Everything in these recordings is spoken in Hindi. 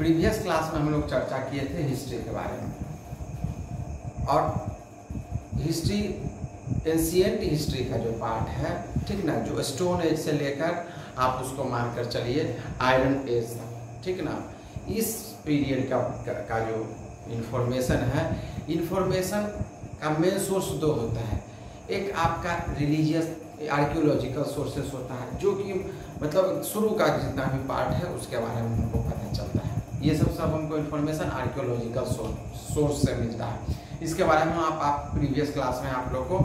प्रीवियस क्लास में हम लोग चर्चा किए थे हिस्ट्री के बारे में, और हिस्ट्री एंशिएंट हिस्ट्री का जो पार्ट है, ठीक ना, जो स्टोन एज से लेकर आप उसको मानकर चलिए आयरन एज तक, ठीक ना, इस पीरियड का जो इन्फॉर्मेशन है, इन्फॉर्मेशन का मेन सोर्स दो होता है। एक आपका रिलीजियस आर्कियोलॉजिकल सोर्सेस होता है, जो कि मतलब शुरू का जितना भी पार्ट है उसके बारे में हमको पता चलता है। ये सब हमको इन्फॉर्मेशन आर्कियोलॉजिकल सोर्स से मिलता है। इसके बारे में आप प्रीवियस क्लास में आप लोग को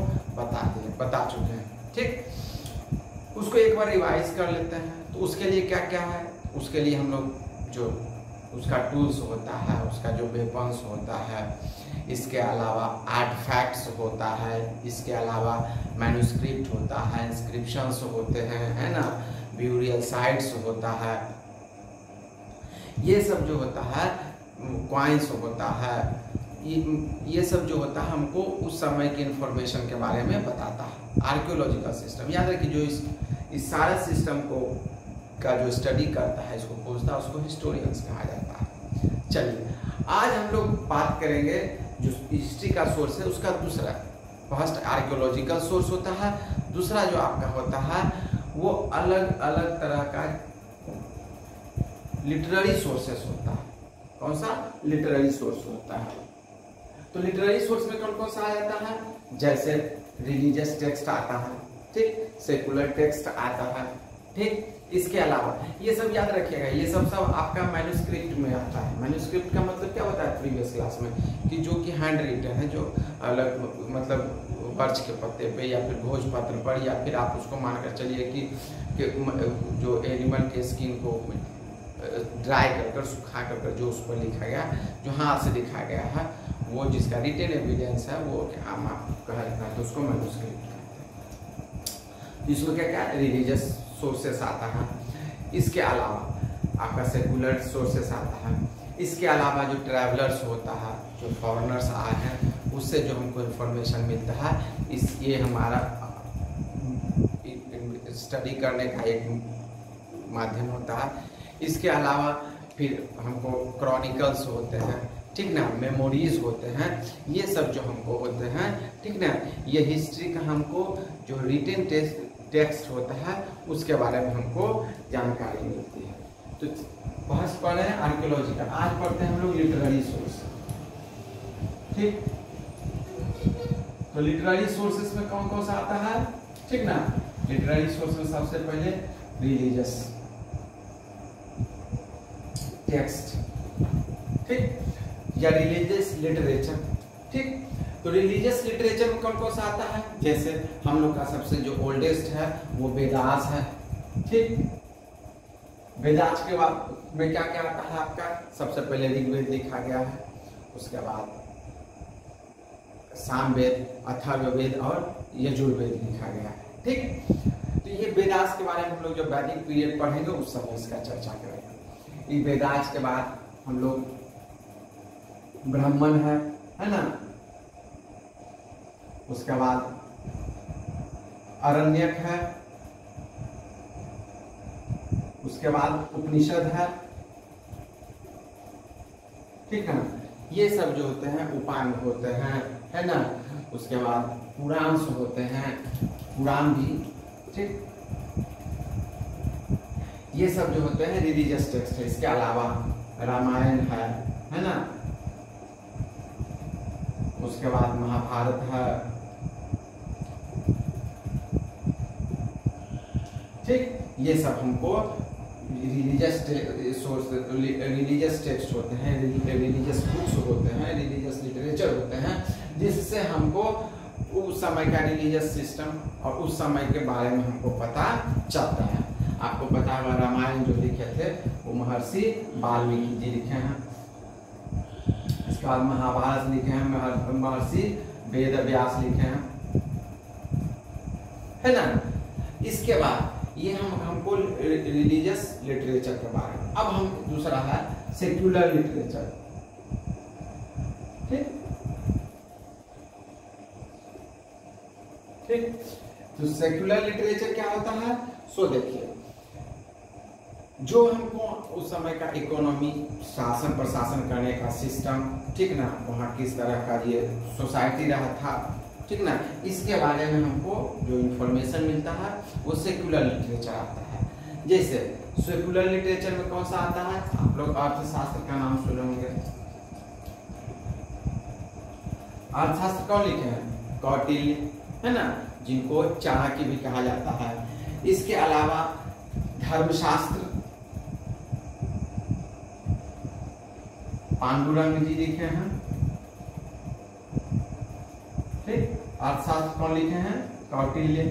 बता चुके हैं, ठीक। उसको एक बार रिवाइज कर लेते हैं। तो उसके लिए क्या क्या है, उसके लिए हम लोग जो उसका टूल्स होता है, उसका जो वेपन्स होता है, इसके अलावा आर्टिफैक्ट्स होता है, इसके अलावा मैन्युस्क्रिप्ट होता है, इंस्क्रिप्शंस होते हैं, है ना, ब्यूरियल साइट्स होता है, ये सब जो होता है, कॉइन्स होता है, ये सब जो होता है हमको उस समय की इंफॉर्मेशन के बारे में बताता है। आर्कियोलॉजिकल सिस्टम, याद रखिए, जो इस सारे सिस्टम को का जो स्टडी करता है, इसको खोजता है, उसको हिस्टोरियंस कहा जाता है। चलिए आज हम लोग बात करेंगे जो हिस्ट्री का सोर्स है उसका दूसरा। फर्स्ट आर्कियोलॉजिकल सोर्स होता है, दूसरा जो आपका होता है वो अलग अलग तरह का लिटरेरी सोर्सेस होता है। कौन सा? लिटरेरी सोर्स होता है। तो लिटरेरी सोर्स में कौन कौन सा आ जाता है? जैसे रिलीजियस टेक्स्ट आता है, ठीक, सेकुलर टेक्स्ट आता है, ठीक। इसके अलावा ये सब याद रखिएगा, ये सब आपका मैन्युस्क्रिप्ट में आता है। मैन्युस्क्रिप्ट का मतलब क्या होता है प्रीवियस क्लास में, कि जो कि हैंड रिटन है, जो अलग मतलब वर्ष के पत्ते पे या फिर भोजपत्र पर, या फिर आप उसको मानकर चलिए कि जो एनिमल के स्किन को ड्राई कर सुखा कर जो उस पर लिखा गया, जो हाथ से लिखा गया है, वो जिसका रिटन एविडेंस है वो हम आप कहा जाता है, तो उसको मैन्युस्क्रिप्ट कहते हैं। इसमें क्या क्या रिलीजियस सोर्सेस आता है। इसके अलावा आपका सेकुलर सोर्सेस आता है। इसके अलावा जो ट्रैवलर्स होता है, जो फॉरेनर्स आए हैं, उससे जो हमको इन्फॉर्मेशन मिलता है, ये हमारा स्टडी करने का एक माध्यम होता है। इसके अलावा फिर हमको क्रॉनिकल्स होते हैं, ठीक ना, मेमोरीज होते हैं, ये सब जो हमको होते हैं, ठीक ना, ये हिस्ट्री का हमको जो रिटन टेक्स्ट होता है उसके बारे में हमको जानकारी मिलती है। तो बहस पढ़ रहे हैं आर्कियोलॉजी का, आज पढ़ते हैं हम लोग लिटरेरी सोर्स, ठीक। तो लिटरेरी सोर्सेस में कौन कौन सा आता है, ठीक ना। लिटरेरी सोर्स में सबसे पहले रिलीजियस टेक्स्ट, ठीक, या रिलीजियस लिटरेचर, ठीक। तो रिलीजियस लिटरेचर में कौन कौन सा आता है? जैसे हम लोग का सबसे जो ओल्डेस्ट है वो वेदास है, ठीक। वेदास के बाद में क्या क्या आता है आपका? सबसे पहले ऋग्वेद लिखा गया है, उसके बाद सामवेद, अथर्ववेद और यजुर्वेद लिखा गया है, ठीक। तो ये वेदास के बारे में हम लोग जब वैदिक पीरियड पढ़ेंगे उस समय इसका चर्चा करेंगे। ये वेदास के बाद हम लोग ब्राह्मण है ना, उसके बाद अरण्यक है, उसके बाद उपनिषद है, ठीक है। ये सब जो होते हैं उपांग होते हैं, है ना। उसके बाद पुराण होते हैं, पुराण भी, ठीक। ये सब जो होते हैं रिलीजियस टेक्स्ट है। इसके अलावा रामायण है ना, उसके बाद महाभारत है, ठीक। ये सब हमको रिलीजियस टेक्स्ट होते हैं, रिलीजियस बुक्स होते हैं, रिलीजियस लिटरेचर होते हैं, जिससे हमको उस समय का रिलीजियस सिस्टम और उस समय के बारे में हमको पता चलता है। आपको पता है रामायण जो लिखे थे वो महर्षि वाल्मीकि जी लिखे हैं। इसके बाद महाभारत लिखे हैं महर्षि वेद व्यास लिखे हैं, है ना। इसके बाद ये हमको रिलीजियस लिटरेचर के बारे में। अब हम दूसरा है सेक्युलर लिटरेचर, ठीक, ठीक। तो सेक्युलर लिटरेचर क्या होता है? सो देखिए, जो हमको उस समय का इकोनॉमी, शासन प्रशासन करने का सिस्टम, ठीक ना, वहाँ किस तरह का ये सोसाइटी रहा था, ठीक ना, इसके बारे में हमको जो इन्फॉर्मेशन मिलता है वो सेक्युलर लिटरेचर आता है। जैसे सेक्युलर लिटरेचर में कौन सा आता है, आप लोग अर्थशास्त्र का नाम सुने होंगे। अर्थशास्त्र कौन लिखे हैं, कौटिल्य, है ना, जिनको चाणक्य भी कहा जाता है। इसके अलावा धर्मशास्त्र पांडुरंग जी लिखे हैं, ठीक। अर्थशास्त्र कौन लिखे हैं, कौटिल्य।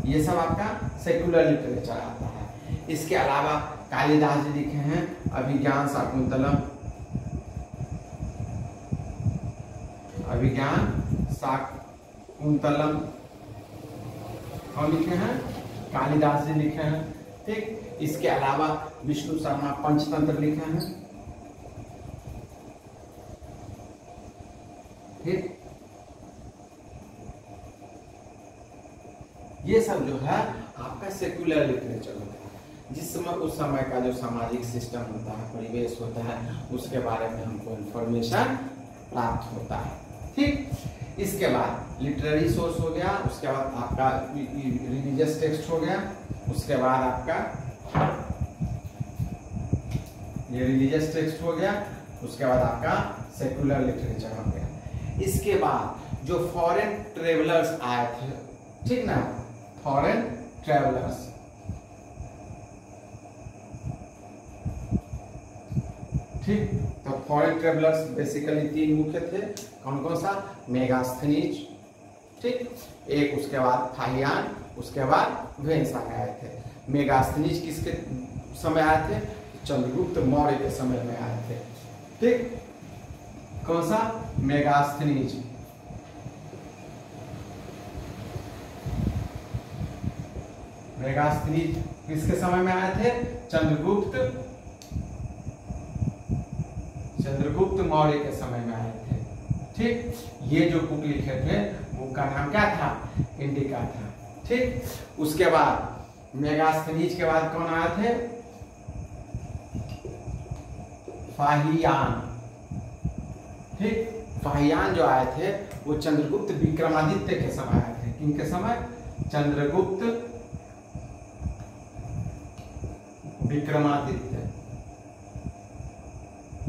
ये सब आपका सेक्युलर लिटरेचर आता है। इसके अलावा कालिदास जी लिखे हैं अभिज्ञान शाकुंतलम, अभिज्ञान शाकुंतलम कौन लिखे हैं, कालिदास जी लिखे हैं, ठीक। इसके अलावा विष्णु शर्मा पंचतंत्र लिखे हैं, ठीक। ये सब जो है आपका सेक्युलर लिटरेचर होता है, जिस समय उस समय का जो सामाजिक सिस्टम होता है, परिवेश होता है, उसके बारे में हमको इंफॉर्मेशन प्राप्त होता है, ठीक। इसके बाद लिटरेरी सोर्स हो गया, उसके बाद आपका रिलीजियस टेक्स्ट हो गया, उसके बाद आपका ये रिलीजियस टेक्स्ट हो गया, उसके बाद आपका सेक्युलर लिटरेचर हो गया। इसके बाद जो फॉरेन ट्रेवलर्स आए थे, ठीक ना, फॉरेन ट्रेवलर्स, ठीक। तो फॉरेन ट्रेवलर्स बेसिकली 3 मुख्य थे, कौन कौन सा, मेगास्थनीज, ठीक, एक, उसके बाद फाहियान, उसके बाद वेन्सांग आए थे। मेगास्थनीज किसके समय आए थे, चंद्रगुप्त मौर्य के समय में आए थे, ठीक। कौन सा, मेगास्थनीज, मेगास्थनीज किसके समय में आए थे, चंद्रगुप्त मौर्य के समय में आए थे, ठीक। ये जो बुक लिखे थे बुक का नाम क्या था, इंडिका था, ठीक। उसके बाद मेगास्थनीज के बाद कौन आए थे, फाहियान, ठीक। फाहियान जो आए थे वो चंद्रगुप्त विक्रमादित्य के समय आए थे। किनके समय, चंद्रगुप्त विक्रमादित्य।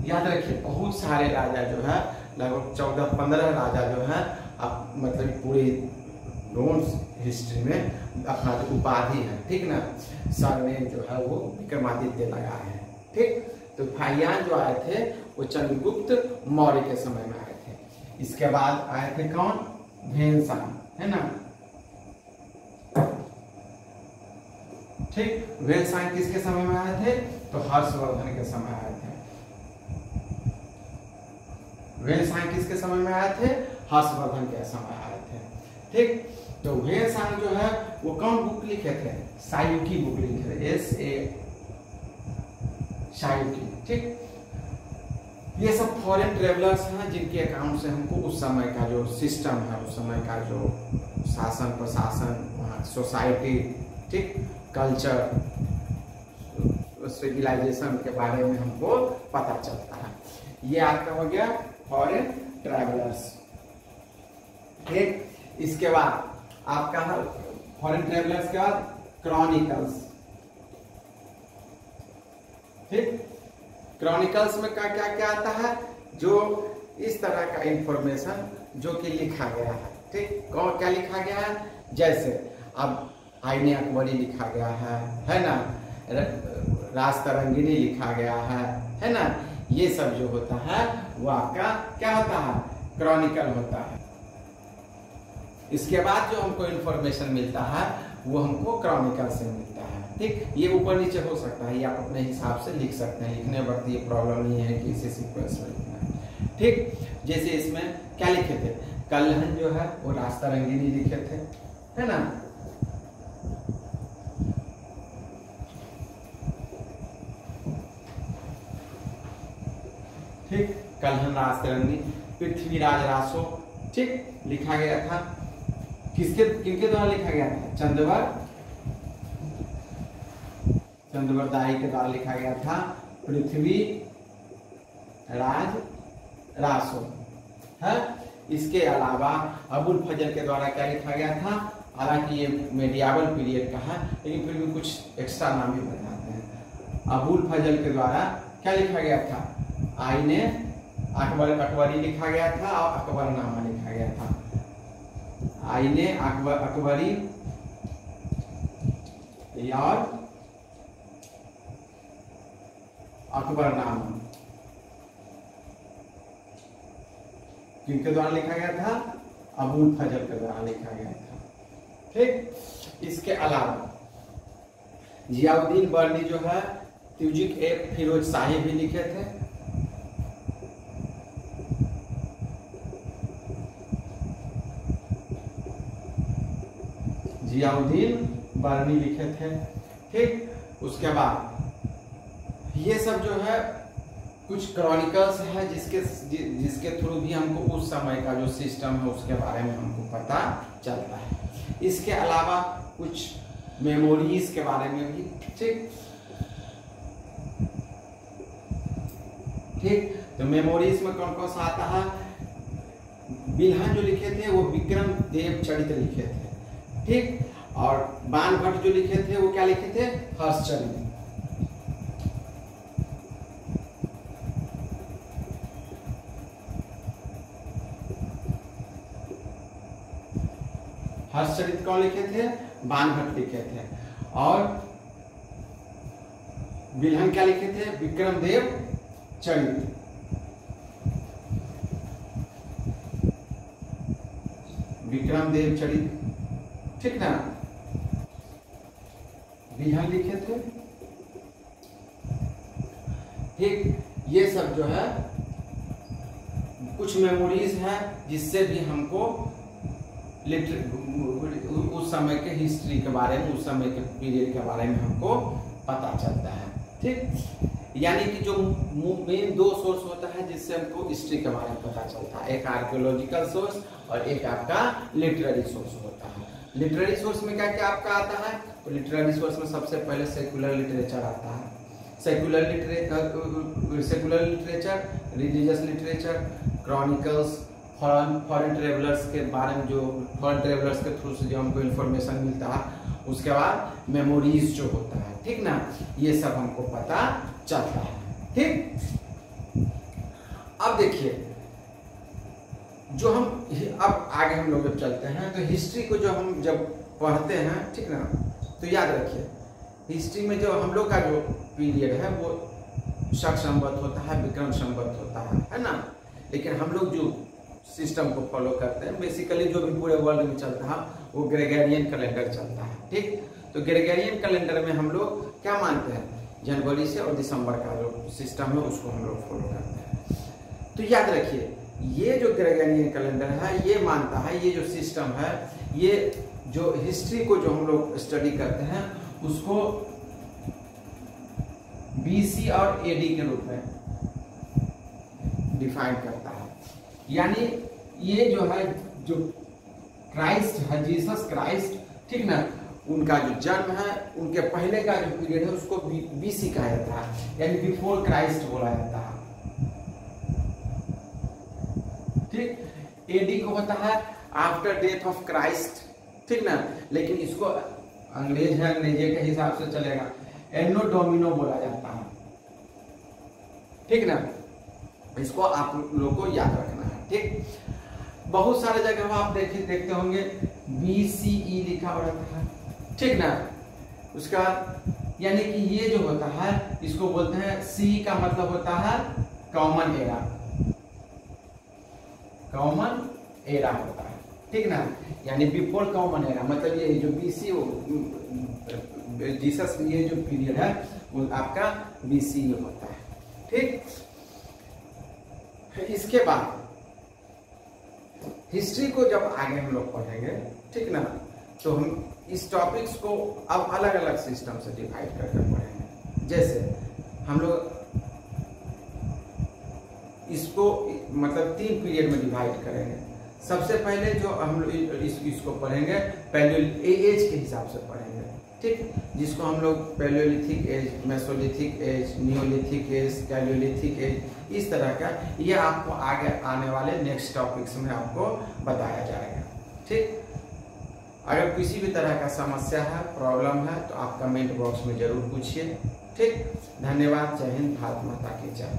याद रखिए बहुत सारे राजा जो है, लगभग 14-15 राजा जो है, आप मतलब पूरी नोन हिस्ट्री में अपना जो उपाधि है, ठीक ना, सरनेम जो है वो विक्रमादित्य लगा है, ठीक। तो फाहियान जो आए थे वो चंद्रगुप्त मौर्य के समय में आए थे। इसके बाद आए थे कौन, वेन्सांग, है ना, ठीक। वेन्सांग किसके समय में आए थे, तो हर्षवर्धन के समय आए थे। वेन्सांग किसके समय में आए थे, हर्षवर्धन के समय आए थे, ठीक। तो वेन्सांग जो है वो कौन बुक लिखे थे, सायुकी बुक लिखे थे, S.A. सायुकी, ठीक। ये सब फॉरेन ट्रेवलर्स हैं जिनके अकाउंट से हमको उस समय का जो सिस्टम है, उस समय का जो शासन प्रशासन, वहाँ सोसाइटी, ठीक, कल्चर, सिविलाइजेशन के बारे में हमको पता चलता है। ये आपका हो गया फॉरेन ट्रैवलर्स, ठीक। इसके बाद आपका फॉरेन ट्रैवलर्स के बाद क्रॉनिकल्स, ठीक। क्रॉनिकल्स में क्या क्या क्या आता है, जो इस तरह का इंफॉर्मेशन जो कि लिखा गया है, ठीक। कौन क्या लिखा गया है, जैसे अब आईने अकबरी लिखा गया है ना, राजतरंगिणी लिखा गया है ना, ये सब जो होता है वो आपका क्या होता है, क्रॉनिकल होता है। इसके बाद जो हमको इंफॉर्मेशन मिलता है वो हमको क्रॉनिकल से मिलता है, ठीक। ये ऊपर नीचे हो सकता है, ये आप अपने हिसाब से लिख सकते हैं, लिखने वक्त ये प्रॉब्लम नहीं है कि इसी सीक्वेंस में लिखना है, ठीक। जैसे इसमें क्या लिखे थे, कल्हन जो है वो राजतरंगिणी लिखे थे, है ना, ठीक। कल्हन राजतरंगिणी, पृथ्वीराज रासो, ठीक, लिखा गया था। किसके किनके द्वारा लिखा गया था, चंद्रवरदाई के द्वारा लिखा गया था पृथ्वी राज रासो है। इसके अलावा अबुल फजल के द्वारा क्या लिखा गया था, हालांकि ये मेडियावल पीरियड का है लेकिन फिर भी कुछ एक्स्ट्रा नाम भी बताते हैं। अबुल फजल के द्वारा क्या लिखा गया था, आईने अकबरी लिखा गया था और अकबरनामा लिखा गया था। आईने अकबरी और अकबरनामा किनके द्वारा लिखा गया था, अबुल फजल के द्वारा लिखा गया था। ठीक, इसके अलावा जियाउद्दीन बर्नी जो है तुजिक ए फिरोज शाही भी लिखे थे। जियाउद्दीन बर्नी लिखे थे। ठीक, उसके बाद ये सब जो है कुछ क्रॉनिकल्स है जिसके थ्रू भी हमको उस समय का जो सिस्टम है उसके बारे में हमको पता चलता है। इसके अलावा कुछ मेमोरीज के बारे में भी। ठीक, तो मेमोरीज में कौन कौन सा आता है, बिल्हन जो लिखे थे वो विक्रम देव चरित लिखे थे। ठीक, और बाण भट्ट जो लिखे थे वो क्या लिखे थे, हर्षचरित। हर्षचरित कौन लिखे थे, बाण भट्ट लिखे थे। और बिल्हन क्या लिखे थे, विक्रम देव चरित। विक्रम देव चरित, ठीक ना, बिल्हन लिखे थे। ठीक, ये सब जो है कुछ मेमोरीज है जिससे भी हमको उस समय के हिस्ट्री के बारे में, उस समय के पीरियड के बारे में हमको पता चलता है। ठीक, यानी कि जो मेन दो सोर्स होता है जिससे हमको हिस्ट्री के बारे में पता चलता है, एक आर्कियोलॉजिकल सोर्स और एक आपका लिटरेरी सोर्स होता है। लिटरेरी सोर्स में क्या क्या आपका आता है, तो लिटरेरी सोर्स में सबसे पहले सेक्युलर लिटरेचर आता है। Secular literature, religious literature, chronicles, foreign travellers के बारे में, जो फॉरेन ट्रेवलर्स के थ्रू से जो हमको इन्फॉर्मेशन मिलता है। उसके बाद मेमोरीज जो होता है, ठीक ना, ये सब हमको पता चलता है। ठीक, अब देखिए जो हम अब आगे हम लोग जब चलते हैं तो हिस्ट्री को जो हम जब पढ़ते हैं, ठीक ना, तो याद रखिए हिस्ट्री में जो हम लोग का जो पीरियड है वो शक संवत होता है, विक्रम संवत होता है ना। लेकिन हम लोग जो सिस्टम को फॉलो करते हैं, बेसिकली जो भी पूरे वर्ल्ड में चलता है वो ग्रेगोरियन कैलेंडर चलता है। ठीक, तो ग्रेगोरियन कैलेंडर में हम लोग क्या मानते हैं, जनवरी से और दिसंबर का जो सिस्टम है उसको हम लोग फॉलो करते हैं। तो याद रखिए ये जो ग्रेगोरियन कैलेंडर है ये मानता है, ये जो सिस्टम है, ये जो हिस्ट्री को जो हम लोग स्टडी करते हैं उसको बीसी और एडी के रूप में डिफाइन करता है। यानी ये जो है, जो क्राइस्ट है, जीसस क्राइस्ट, ठीक ना, उनका जो जन्म है, उनके पहले का जो पीरियड है उसको बीसी कहा जाता है, यानी बिफोर क्राइस्ट बोला जाता है। ठीक, एडी को होता है आफ्टर डेथ ऑफ क्राइस्ट, ठीक ना, लेकिन इसको अंग्रेज है, अंग्रेजी के हिसाब से चलेगा, एनो डोमिनो बोला जाता है। ठीक ना, इसको आप लोगों को याद रखना है। ठीक, बहुत सारे जगह आप देखते होंगे BCE लिखा हुआ रहता है, ठीक ना। उसका यानी कि ये जो होता है इसको बोलते हैं, C का मतलब होता है कॉमन एरा, कॉमन एरा होता है, ठीक ना, यानी बिफोर कॉमन एरा, मतलब ये जो BC जीसस ये जो पीरियड है वो आपका BCE होता है। ठीक, इसके बाद हिस्ट्री को जब आगे हम लोग पढ़ेंगे, ठीक ना, तो हम इस टॉपिक्स को अब अलग अलग सिस्टम से डिवाइड करके पढ़ेंगे। जैसे हम लोग इसको मतलब 3 पीरियड में डिवाइड करेंगे। सबसे पहले जो हम लोग इसको पढ़ेंगे पैलेओलिथिक एज के हिसाब से पढ़ेंगे, ठीक, जिसको हम लोग palaeolithic age, mesolithic age, neolithic age, chalcolithic age, इस तरह का ये आपको आगे आने वाले नेक्स्ट टॉपिक्स में आपको बताया जाएगा। ठीक, अगर किसी भी तरह का समस्या है, प्रॉब्लम है, तो आप कमेंट बॉक्स में जरूर पूछिए। ठीक, धन्यवाद। जय हिंद, भारत माता की जय।